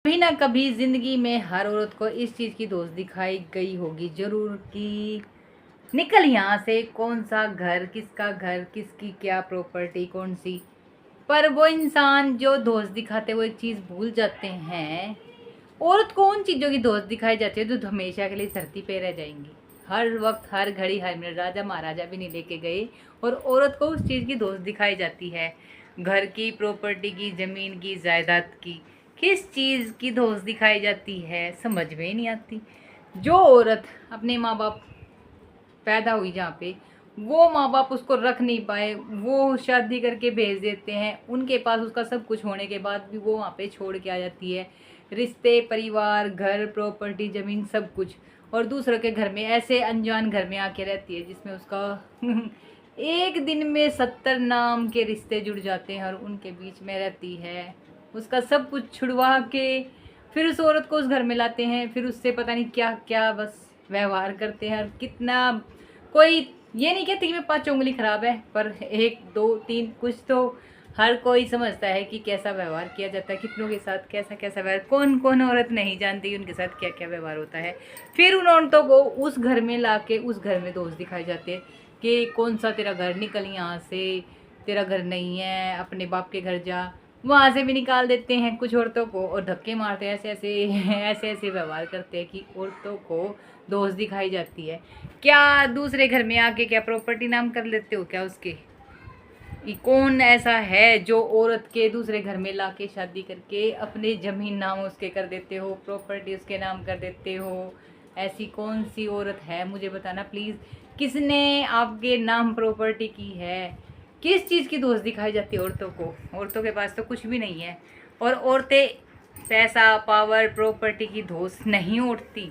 कभी ना कभी ज़िंदगी में हर औरत को इस चीज़ की दोस्त दिखाई गई होगी ज़रूर कि निकल यहाँ से, कौन सा घर, किसकी क्या प्रॉपर्टी, कौन सी। पर वो इंसान जो दोस्त दिखाते वो एक चीज़ भूल जाते हैं। औरत को उन चीज़ों की दोस्त दिखाई जाती है जो हमेशा के लिए धरती पे रह जाएंगी। हर वक्त, हर घड़ी, हर मिनट। राजा महाराजा भी नहीं लेके गए और औरत को उस चीज़ की दोस्त दिखाई जाती है। घर की, प्रॉपर्टी की, ज़मीन की, जायदाद की। किस चीज़ की दोस्त दिखाई जाती है समझ में ही नहीं आती। जो औरत अपने माँ बाप पैदा हुई जहाँ पे, वो माँ बाप उसको रख नहीं पाए, वो शादी करके भेज देते हैं उनके पास, उसका सब कुछ होने के बाद भी वो वहाँ पे छोड़ के आ जाती है। रिश्ते, परिवार, घर, प्रॉपर्टी, ज़मीन, सब कुछ। और दूसरों के घर में, ऐसे अनजान घर में आके रहती है जिसमें उसका एक दिन में 70 नाम के रिश्ते जुड़ जाते हैं और उनके बीच में रहती है। उसका सब कुछ छुड़वा के फिर उस औरत को उस घर में लाते हैं, फिर उससे पता नहीं क्या क्या बस व्यवहार करते हैं। और कितना, कोई ये नहीं कहती कि मैं 5 उंगली खराब है, पर 1 2 3 कुछ तो हर कोई समझता है कि कैसा व्यवहार किया जाता है, कितनों के साथ कैसा कैसा व्यवहार। कौन कौन औरत नहीं जानती उनके साथ क्या क्या व्यवहार होता है। फिर उन औरतों को उस घर में ला के उस घर में दोस्त दिखाए जाते हैं कि कौन सा तेरा घर, निकल यहाँ से, तेरा घर नहीं है, अपने बाप के घर जा। वहाँ से भी निकाल देते हैं कुछ औरतों को और धक्के मारते हैं। ऐसे ऐसे ऐसे ऐसे व्यवहार करते हैं कि औरतों को दोस्त दिखाई जाती है। क्या दूसरे घर में आके क्या प्रॉपर्टी नाम कर लेते हो क्या उसके? कौन ऐसा है जो औरत के दूसरे घर में लाके शादी करके अपने ज़मीन नाम उसके कर देते हो, प्रॉपर्टी उसके नाम कर देते हो? ऐसी कौन सी औरत है मुझे बताना प्लीज़। किसने आपके नाम प्रॉपर्टी की है? किस चीज़ की दोस्त दिखाई जाती है औरतों को? औरतों के पास तो कुछ भी नहीं है। और औरतें पैसा, पावर, प्रॉपर्टी की दोस्त नहीं उठती,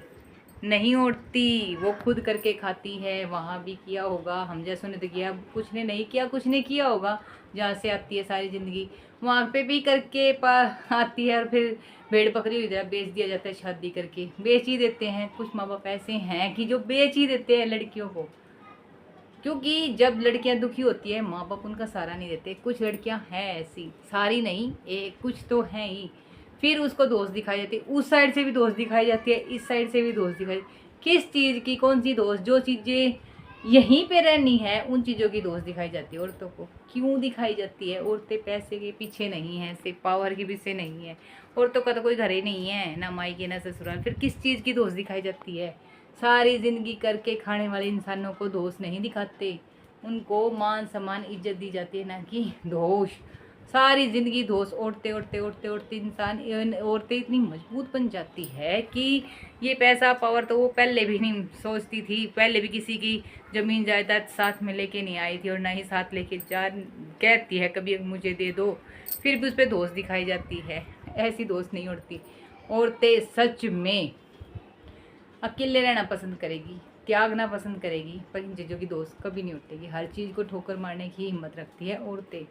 नहीं उठती। वो खुद करके खाती है। वहाँ भी किया होगा, हम जैसों ने तो किया, कुछ ने नहीं किया, कुछ ने किया होगा। जहाँ से आती है सारी ज़िंदगी वहाँ पे भी करके आती है। और फिर भेड़ बकरी हुई तरह बेच दिया जाता है, शादी करके बेच ही देते हैं। कुछ माँ बाप ऐसे हैं कि जो बेच ही देते हैं लड़कियों को, क्योंकि जब लड़कियां दुखी होती है माँ बाप उनका सहारा नहीं देते। कुछ लड़कियां हैं ऐसी, सारी नहीं, एक कुछ तो हैं ही। फिर उसको दोस्त दिखाई जाती है, उस साइड से भी दोस्त दिखाई जाती है, इस साइड से भी दोस्त दिखाई। किस चीज़ की, कौन सी दोस्त? जो चीज़ें यहीं पे रहनी है उन चीज़ों की दोस्त दिखाई जाती है औरतों को। क्यों दिखाई जाती है? औरतें पैसे के पीछे नहीं हैं, सिर्फ पावर के पीछे नहीं है। औरतों का तो कोई घर ही नहीं है, ना मायके ना ससुराल। फिर किस चीज़ की दोस्त दिखाई जाती है? सारी ज़िंदगी करके खाने वाले इंसानों को दोस्त नहीं दिखाते, उनको मान सम्मान इज्जत दी जाती है, ना कि दोष। सारी ज़िंदगी दोस्त ओढ़ते ओढ़ते ओढ़ते ओढ़ते इंसान, औरतें इतनी मजबूत बन जाती है कि ये पैसा पावर तो वो पहले भी नहीं सोचती थी। पहले भी किसी की ज़मीन जायदाद साथ में लेके नहीं आई थी और ना ही साथ लेके जा कहती है कभी मुझे दे दो, फिर भी उस पर दोस्त दिखाई जाती है। ऐसी दोस्त नहीं उड़ती। औरतें सच में अकेले रहना पसंद करेगी, त्यागना पसंद करेगी, पर इन चीज़ों की दोस्त कभी नहीं उठेगी। हर चीज़ को ठोकर मारने की हिम्मत रखती है औरतें।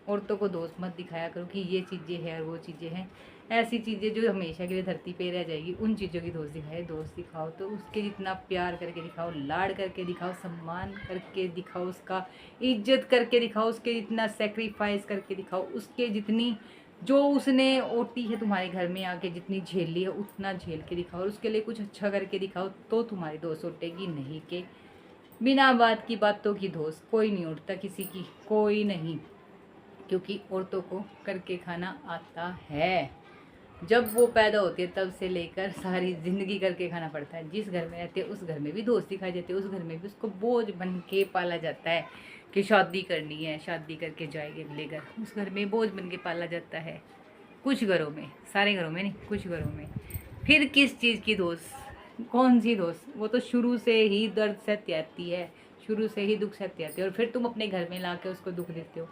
औरतों को दोस्त मत दिखाया करो कि ये चीज़ें हैं और वो चीज़ें हैं। ऐसी चीज़ें जो हमेशा के लिए धरती पे रह जाएगी, उन चीज़ों की दोस्त दिखाए। दोस्त दिखाओ तो उसके जितना प्यार करके दिखाओ, लाड करके दिखाओ, सम्मान करके दिखाओ, उसका इज्जत करके दिखाओ, उसके जितना सेक्रीफाइस करके दिखाओ, उसके जितनी जो उसने ओटी है तुम्हारे घर में आके जितनी झेल ली है उतना झेल के दिखाओ, और उसके लिए कुछ अच्छा करके दिखाओ तो तुम्हारी दोस्त उठेगी। नहीं कि बिना बात की बातों की दोस्त कोई नहीं उठता किसी की, कोई नहीं। क्योंकि औरतों को करके खाना आता है। जब वो पैदा होती है तब से लेकर सारी ज़िंदगी करके खाना पड़ता है। जिस घर में रहती है उस घर में भी दोस्ती खाई जाती है, उस घर में भी उसको बोझ बन के पाला जाता है कि शादी करनी है, शादी करके जाएंगे अगले घर, उस घर में बोझ बन के पाला जाता है। कुछ घरों में, सारे घरों में नहीं, कुछ घरों में। फिर किस चीज़ की दोस्त, कौन सी दोस्त? वो तो शुरू से ही दर्द सहती आती है, शुरू से ही दुख सहती आती है, और फिर तुम अपने घर में ला के उसको दुख देते हो।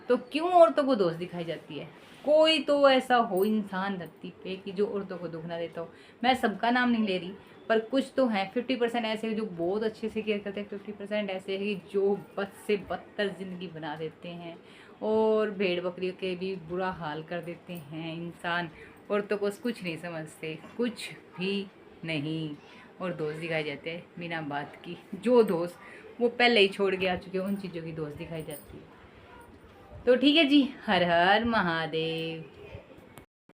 तो क्यों औरतों को दोस्त दिखाई जाती है? कोई तो ऐसा हो इंसान धरती पे कि जो औरतों को दुख ना देता हो। मैं सबका नाम नहीं ले रही, पर कुछ तो हैं। 50% ऐसे हैं जो बहुत अच्छे से केयर करते हैं, 50% ऐसे हैं जो बद से बदतर ज़िंदगी बना देते हैं और भेड़ बकरियों के भी बुरा हाल कर देते हैं इंसान। औरतों को कुछ नहीं समझते, कुछ भी नहीं। और दोस्त दिखाए जाते हैं बिना बात की। जो दोस्त वो पहले ही छोड़ के आ चुके हैं उन चीज़ों की दोस्त दिखाई जाती है। तो ठीक है जी, हर हर महादेव।